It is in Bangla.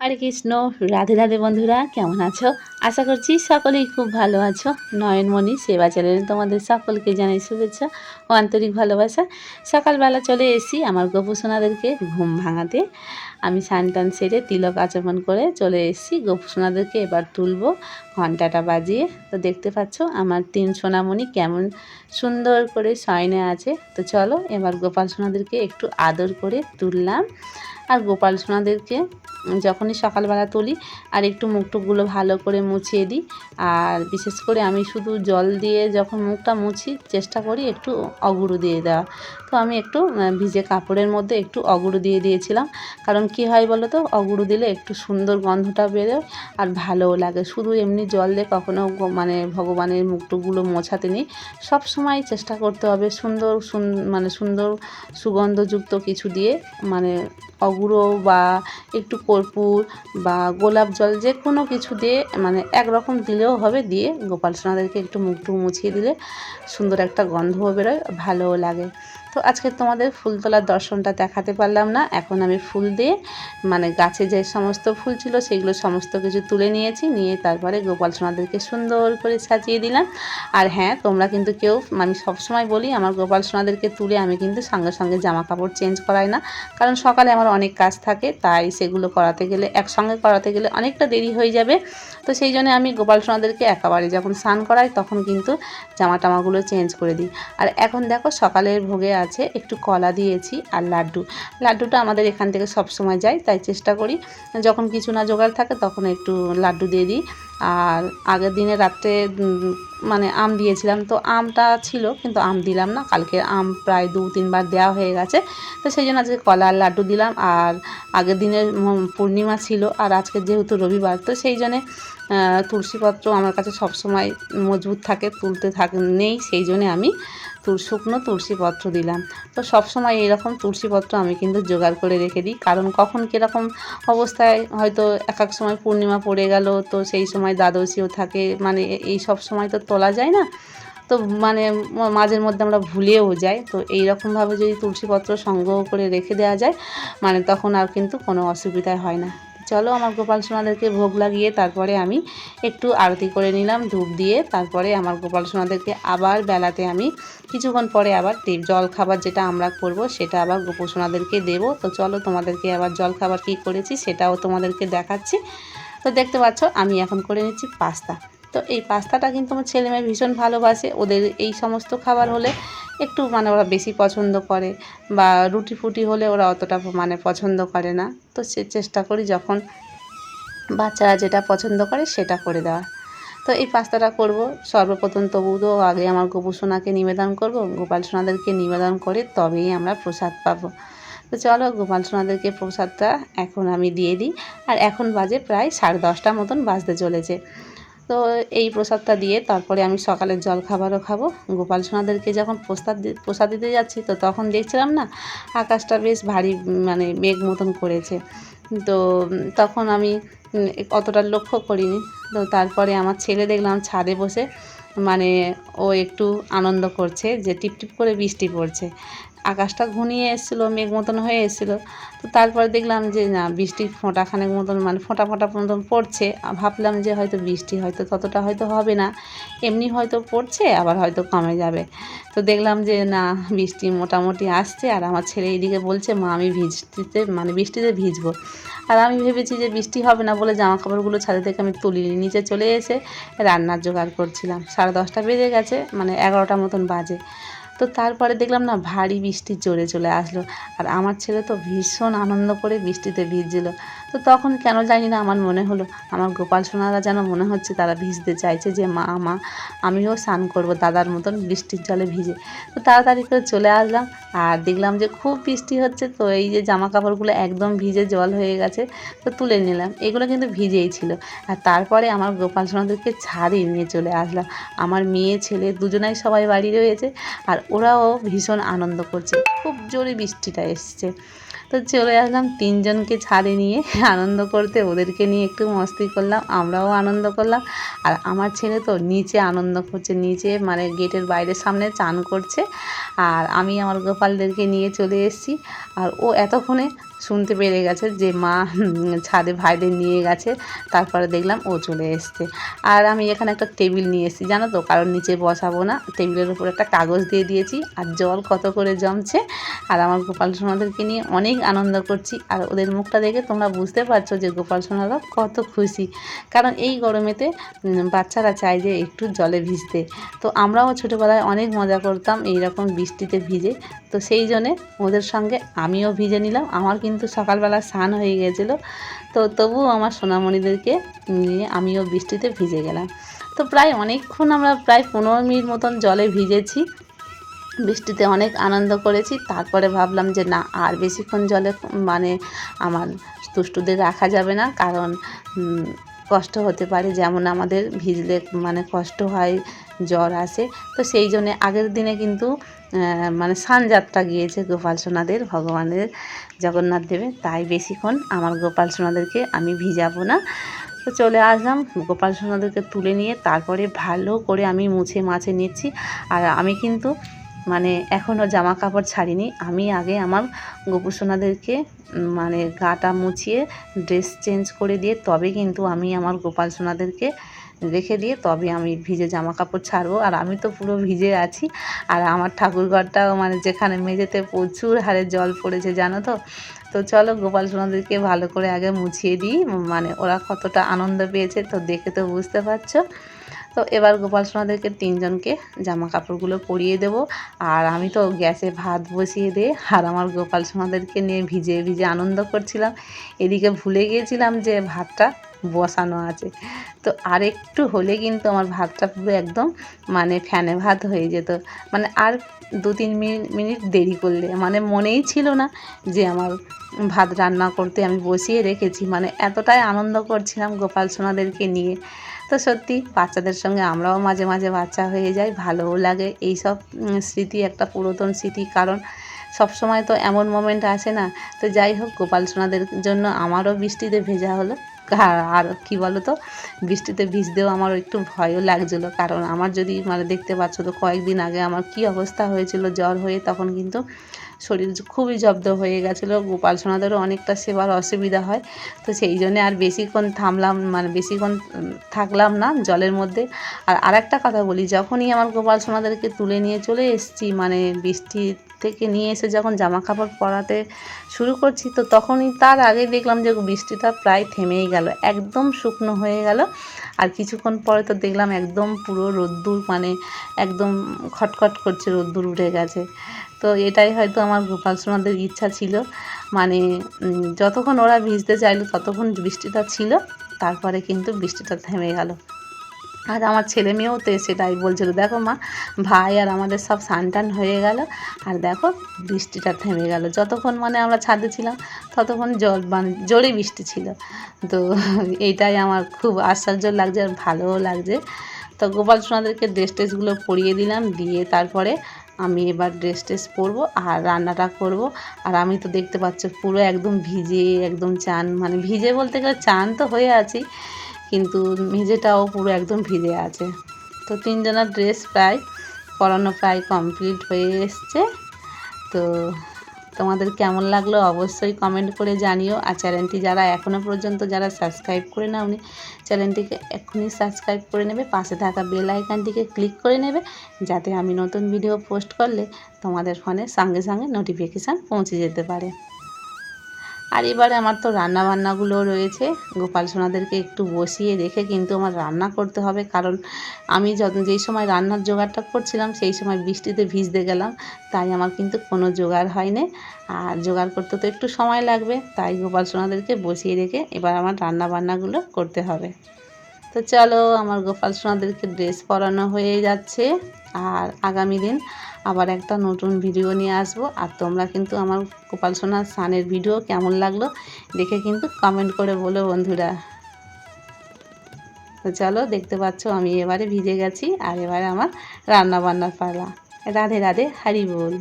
হরে কৃষ্ণ। রাধে রাধে বন্ধুরা, কেমন আছো? আশা করছি সকলেই খুব ভালো আছো। নয়নমণি সেবা চ্যানেলে তোমাদের সকলকে জানাই শুভেচ্ছা ও আন্তরিক ভালোবাসা। সকালবেলা চলে এসেছি আমার গোপুসোনাদেরকে ঘুম ভাঙাতে। আমি স্নান টান সেরে তিলক আচমন করে চলে এসেছি। গোপুসোনাদেরকে এবার তুলবো ঘন্টাটা বাজিয়ে। তো দেখতে পাচ্ছ আমার 3 সোনামণি কেমন সুন্দর করে শয়নে আছে। তো চলো এবার গোপাল সোনাদেরকে একটু আদর করে তুললাম। আর গোপাল সোনাদেরকে যখনই সকালবেলা তুলি আর একটু মুখটুকগুলো ভালো করে মুছিয়ে দিই। আর বিশেষ করে আমি শুধু জল দিয়ে যখন মুখটা মুছি চেষ্টা করি একটু অগুরু দিয়ে দেওয়া। তো আমি একটু ভিজে কাপড়ের মধ্যে একটু অগুরু দিয়ে দিয়েছিলাম। কারণ কি হয় বলো তো, অগুরু দিলে একটু সুন্দর গন্ধটা বেরোয় আর ভালোও লাগে। শুধু এমনি জল দিয়ে কখনো মানে ভগবানের মুখটুকগুলো মোছাতে নেই। সব সময় চেষ্টা করতে হবে সুন্দর সুন্দর সুগন্ধযুক্ত কিছু দিয়ে, মানে অগুরো বা একটু কর্পূর বা গোলাপ জল যে কোনো কিছু দিয়ে, মানে একরকম দিলেও হবে, দিয়ে গোপাল সোনাদেরকে একটু মুখটুক মুছিয়ে দিলে সুন্দর একটা গন্ধও বেরোয়, ভালোও লাগে। তো আজকে তোমাদের ফুল তোলার দর্শনটা দেখাতে পারলাম না। এখন আমি ফুল দিয়ে মানে গাছে যে সমস্ত ফুল ছিল সেগুলো সমস্ত কিছু তুলে নিয়েছি, নিয়ে তারপরে গোপাল সোনাদেরকে সুন্দর করে সাজিয়ে দিলাম। আর হ্যাঁ, তোমরা কিন্তু কেউ, আমি সবসময় বলি আমার গোপাল সোনাদেরকে তুলে আমি কিন্তু সঙ্গে সঙ্গে জামা কাপড় চেঞ্জ করাই না। কারণ সকালে আমার অনেক কাজ থাকে, তাই সেগুলো করাতে গেলে একসঙ্গে করাতে গেলে অনেকটা দেরি হয়ে যাবে। তো সেই জন্য আমি গোপাল সোনাদেরকে একেবারে যখন স্নান করাই তখন কিন্তু জামা টামাগুলো চেঞ্জ করে দিই। আর এখন দেখো সকালের ভোগে আছে একটু কলা দিয়েছি আর লাড্ডুটা আমাদের এখান থেকে সব সময় যায়, তাই চেষ্টা করি যখন কিছু না জোগাড় থাকে তখন একটু লাড্ডু দিয়ে দিই। আর আগের দিনে রাত্রে মানে আম দিয়েছিলাম, তো আমটা ছিল কিন্তু আম দিলাম না, কালকে আম প্রায় 2-3 বার দেওয়া হয়ে গেছে। তো সেই জন্য আজকে কলা আর লাড্ডু দিলাম। আর আগের দিনের পূর্ণিমা ছিল আর আজকে যেহেতু রবিবার, তো সেই জন্যে তুলসীপত্র আমার কাছে সবসময় মজবুত থাকে, নেই, সেই জন্যে আমি শুকনো তুলসীপত্র দিলাম। তো সবসময় এইরকম তুলসীপত্র আমি কিন্তু জোগাড় করে রেখে দিই, কারণ কখন কীরকম অবস্থায় হয়তো এক সময় পূর্ণিমা পড়ে গেল, তো সেই সময় দ্বাদশীও থাকে, মানে এই সব সময় তো তোলা যায় না। তো মানে মাঝের মধ্যে আমরা ভুলেও যাই। তো এই রকমভাবে যদি তুলসীপত্র সংগ্রহ করে রেখে দেওয়া যায়, মানে তখন আর কিন্তু কোনো অসুবিধা হয় না। চলো আমার গোপাল সোনাদেরকে ভোগ লাগিয়ে তারপরে আমি একটু আরতি করে নিলাম ধূপ দিয়ে। তারপরে আমার গোপাল সোনাদেরকে আবার বেলাতে আমি কিছুক্ষণ পরে আবার জল খাবার যেটা আমরা করব সেটা আবার গোপাল সোনাদেরকে দেবো। তো চলো তোমাদেরকে আবার জল খাবার কী করেছি সেটাও তোমাদেরকে দেখাচ্ছি। তো দেখতে পাচ্ছ আমি এখন করে নিচ্ছি পাস্তা। তো এই পাস্তাটা কিন্তু আমার ছেলেমেয়ে ভীষণ ভালোবাসে। ওদের এই সমস্ত খাবার হলে একটু মানে ওরা বেশি পছন্দ করে, বা রুটি ফুটি হলে ওরা অতটা মানে পছন্দ করে না। তো সে চেষ্টা করি যখন বাচ্চারা যেটা পছন্দ করে সেটা করে দেওয়ার। তো এই পাস্তাটা করব সর্বপ্রথম, তবু তো আগে আমার গোপু সোনাকে নিবেদন করব, গোপাল সোনাদেরকে নিবেদন করে তবেই আমরা প্রসাদ পাবো। তো চলো গোপাল সোনাদেরকে প্রসাদটা এখন আমি দিয়ে দিই। আর এখন বাজে প্রায় 10:30 মতন বাজতে চলেছে। তো এই প্রসাদটা দিয়ে তারপরে আমি সকালের জলখাবারও খাবো। গোপাল সোনাদেরকে যখন প্রসাদ দিতে যাচ্ছি, তো তখন দেখছিলাম না আকাশটা বেশ ভারী মানে মেঘ মতন করেছে। তো তখন আমি অতটা লক্ষ্য করিনি। তো তারপরে আমার ছেলে দেখলাম ছাদে বসে, মানে ও একটু আনন্দ করছে যে টিপটিপ করে বৃষ্টি পড়ছে। আকাশটা ঘনিয়ে এসেছিলো, মেঘ মতন হয়ে এসেছিলো। তো তারপরে দেখলাম যে না, বৃষ্টির ফোঁটাখানেক মতন মানে ফোঁটা ফোঁটা মতন পড়ছে। ভাবলাম যে হয়তো বৃষ্টি হয়তো ততটা হয়তো হবে না, এমনি হয়তো পড়ছে আবার হয়তো কমে যাবে। তো দেখলাম যে না, বৃষ্টি মোটামুটি আসছে। আর আমার ছেলে এইদিকে বলছে মা আমি বৃষ্টিতে ভিজবো। আর আমি ভেবেছি যে বৃষ্টি হবে না বলে জামা কাপড়গুলো ছাদে থেকে আমি তুলিনি, নিচে চলে এসে রান্নার জোগাড় করছিলাম। 10:30 বেজে গেছে, মানে 11টা মতন বাজে। তো তারপরে দেখলাম না ভারী বৃষ্টি জোরে চলে আসলো। আর আমার ছেলে তো ভীষণ আনন্দ করে বৃষ্টিতে ভিজছিল। তো তখন কেন জানি না আমার মনে হলো আমার গোপাল সোনারা যেন মনে হচ্ছে তারা ভিজতে চাইছে, যে মা আমিও স্নান করবো দাদার মতন বৃষ্টির জলে ভিজে। তো তাড়াতাড়ি করে চলে আসলাম আর দেখলাম যে খুব বৃষ্টি হচ্ছে। তো এই যে জামা কাপড়গুলো একদম ভিজে জল হয়ে গেছে, তো তুলে নিলাম। এগুলো কিন্তু ভিজেই ছিল। আর তারপরে আমার গোপাল সোনাদেরকে ছাড়িয়ে নিয়ে চলে আসলাম। আমার মেয়ে ছেলে দুজনাই সবাই বাড়ি রয়েছে, আর ওরাও ভীষণ আনন্দ করছে। খুব জোরে বৃষ্টিটা এসছে। তো তো চলে আসলাম তিনজনকে ছাদে নিয়ে আনন্দ করতে, ওদেরকে নিয়ে একটু মস্তি করলাম, আমরাও আনন্দ করলাম। আর আমার ছেলে তো নিচে আনন্দ করছে, নিচে মানে গেটের বাইরের সামনে চান করছে। আর আমি আমার গোপালদেরকে নিয়ে চলে এসেছি। আর ও এতক্ষণে শুনতে পেরে গেছে যে মা ছাদে ভাইদের নিয়ে গেছে, তারপরে দেখলাম ও চলে এসছে। আর আমি এখানে একটা টেবিল নিয়ে এসেছি জানো তো, কারণ নিচে বসাবো না, টেবিলের উপর একটা কাগজ দিয়ে দিয়েছি। আর জল কত করে জমছে, আর আমার গোপাল সোনাদেরকে নিয়ে অনেক আনন্দ করছি। আর ওদের মুখটা দেখে তোমরা বুঝতে পারছো যে গোপাল সোনারা কত খুশি, কারণ এই গরমেতে বাচ্চারা চায় যে একটু জলে ভিজতে। তো আমরাও ছোটোবেলায় অনেক মজা করতাম এই রকম বৃষ্টিতে ভিজে, তো সেই জন্যে ওদের সঙ্গে আমিও ভিজে নিলাম। আমার কিন্তু সকালবেলা স্নান হয়ে গেছিলো, তো তবুও আমার সোনামণিদেরকে নিয়ে আমিও বৃষ্টিতে ভিজে গেলাম। তো প্রায় অনেকক্ষণ আমরা প্রায় 15 মিনিট মতন জলে ভিজেছি, বৃষ্টিতে অনেক আনন্দ করেছি। তারপরে ভাবলাম যে না, আর বেশিক্ষণ জলে মানে আমার দুষ্টুদের রাখা যাবে না, কারণ কষ্ট হতে পারে, যেমন আমাদের ভিজলে মানে কষ্ট হয়, জ্বর আসে। তো সেই জন্যে আগের দিনে কিন্তু মানে স্নানযাত্রা গিয়েছে গোপাল সোনাদের, ভগবানের জগন্নাথ দেবের, তাই বেশিক্ষণ আমার গোপাল সোনাদেরকে আমি ভিজাবো না। তো চলে আসলাম, গোপাল সোনাদেরকে তুলে নিয়ে তারপরে ভালো করে আমি মুছে মাছে নিচ্ছি। আর আমি কিন্তু মানে এখনও জামা কাপড় ছাড়িনি, আমি আগে আমার গোপু সোনাদেরকে মানে গাটা মুছিয়ে ড্রেস চেঞ্জ করে দিয়ে তবে কিন্তু আমি আমার গোপাল সোনাদেরকে রেখে দিয়ে তবে আমি ভিজে জামা কাপড় ছাড়বো। আর আমি তো পুরো ভিজে আছি। আর আমার ঠাকুরঘরটাও মানে যেখানে মেঝেতে প্রচুর হারে জল পড়েছে জানো তো। তো চলো গোপাল সোনাদেরকে ভালো করে আগে মুছিয়ে দিই, মানে ওরা কতটা আনন্দ পেয়েছে তো দেখে তো বুঝতে পারছো। তো এবার গোপাল সোনাদেরকে তিনজনকে জামা কাপড়গুলো পরিয়ে দেবো। আর আমি তো গ্যাসে ভাত বসিয়ে দিয়ে আর আমার গোপাল সোনাদেরকে নিয়ে ভিজে ভিজে আনন্দ করছিলাম, এদিকে ভুলে গিয়েছিলাম যে ভাতটা বসানো আছে। তো আর একটু হলে কিন্তু আমার ভাতটা পুরো একদম মানে ফ্যানে ভাত হয়ে যেত, মানে আর 2-3 মিনিট দেরি করলে, মানে মনেই ছিল না যে আমার ভাত রান্না করতে আমি বসিয়ে রেখেছি, মানে এতটাই আনন্দ করছিলাম গোপাল সোনাদেরকে নিয়ে। তো সত্যি বাচ্চাদের সঙ্গে আমরাও মাঝে মাঝে বাচ্চা হয়ে যাই, ভালোও লাগে। এই সব স্মৃতি একটা পুরাতন স্মৃতি, কারণ সব সময় তো এমন মোমেন্ট আসে না। তো যাই হোক, গোপাল সোনাদের জন্য আমারও বৃষ্টিতে ভেজা হলো। আর কি বলো তো, বৃষ্টিতে ভিজতেও আমার একটু ভয়ও লাগছিলো, কারণ আমার যদি মানে দেখতে পাচ্ছ তো কয়েকদিন আগে আমার কি অবস্থা হয়েছিল জ্বর হয়ে, তখন কিন্তু শরীর খুবই জব্দ হয়ে গেছিলো। গোপাল সোনাদেরও অনেকটা সেবার অসুবিধা হয়, তো সেই জন্যে আর বেশিক্ষণ মানে বেশিক্ষণ থাকলাম না জলের মধ্যে। আর আরেকটা কথা বলি, যখনই আমার গোপাল সোনাদেরকে তুলে নিয়ে চলে এসেছি, মানে বৃষ্টি থেকে নিয়ে এসে যখন জামা কাপড় পরাতে শুরু করছি, তো তখনই তার আগে দেখলাম যে বৃষ্টিটা প্রায় থেমেই গেল, একদম শুকনো হয়ে গেল। আর কিছুক্ষণ পরে তো দেখলাম একদম পুরো রোদ্দুর, মানে একদম খটখট করছে, রোদ্দুর উঠে গেছে। তো এটাই হয়তো আমার গোপাল সোনাদের ইচ্ছা ছিল, মানে যতক্ষণ ওরা ভিজতে চাইলো ততক্ষণ বৃষ্টিটা ছিল, তারপরে কিন্তু বৃষ্টিটা থেমে গেল। আর আমার ছেলে মেয়েও তো সেটাই বলছিল, দেখো মা, ভাই আর আমাদের সব স্নান হয়ে গেল, আর দেখো বৃষ্টিটা থেমে গেল। যতক্ষণ মানে আমরা ছাদে ছিলাম ততক্ষণ মানে জোরে বৃষ্টি ছিল। তো এইটাই আমার খুব আশ্চর্য লাগছে আর ভালোও লাগছে। তো গোপাল সোনাদেরকে ড্রেস ট্রেসগুলো পরিয়ে দিলাম, দিয়ে তারপরে আমি এবার ড্রেস ট্রেস পরবো আর রান্নাটা করব। আর আমি তো দেখতে পাচ্ছ পুরো একদম ভিজে, একদম চান, মানে ভিজে বলতে গেলে চান তো হয়ে আছি, কিন্তু মেঝেটাও পুরো একদম ভিজে আছে। তো তিনজনের ড্রেস প্রায় পরানো প্রায় কমপ্লিট হয়ে এসছে। তো তোমাদের কেমন লাগলো অবশ্যই কমেন্ট করে জানিও। আর চ্যানেলটি যারা এখনও পর্যন্ত যারা সাবস্ক্রাইব করে নাওনি, চ্যানেলটিকে এক্ষুনি সাবস্ক্রাইব করে নেবে, পাশে থাকা বেল আইকনটিকে ক্লিক করে নেবে, যাতে আমি নতুন ভিডিও পোস্ট করলে তোমাদের ফোনে সঙ্গে সঙ্গে নোটিফিকেশান পৌঁছে যেতে পারে। আর এবারে আমার তো রান্নাবান্নাগুলো রয়েছে, গোপাল সোনাদেরকে একটু বসিয়ে রেখে কিন্তু আমার রান্না করতে হবে, কারণ আমি যেই সময় রান্নার জোগাড়টা করছিলাম সেই সময় বৃষ্টিতে ভিজতে গেলাম, তাই আমার কিন্তু কোনো জোগাড় হয়নি। আর জোগাড় করতে তো একটু সময় লাগবে, তাই গোপাল সোনাদেরকে বসিয়ে রেখে এবার আমার রান্নাবান্নাগুলো করতে হবে। তো চলো, আমার গোপাল সোনাদেরকে ড্রেস পরানো হয়ে যাচ্ছে, আর আগামী দিন আবার একটা নতুন ভিডিও নিয়ে আসবো। আর তোমরা কিন্তু আমার গোপাল সোনার স্নানের ভিডিও কেমন লাগলো দেখে কিন্তু কমেন্ট করে বলো বন্ধুরা। তো চলো, দেখতে পাচ্ছ আমি এবারে ভিজে গেছি, আর এবারে আমার রান্না বান্নার পালা। রাধে রাধে, হরি বল।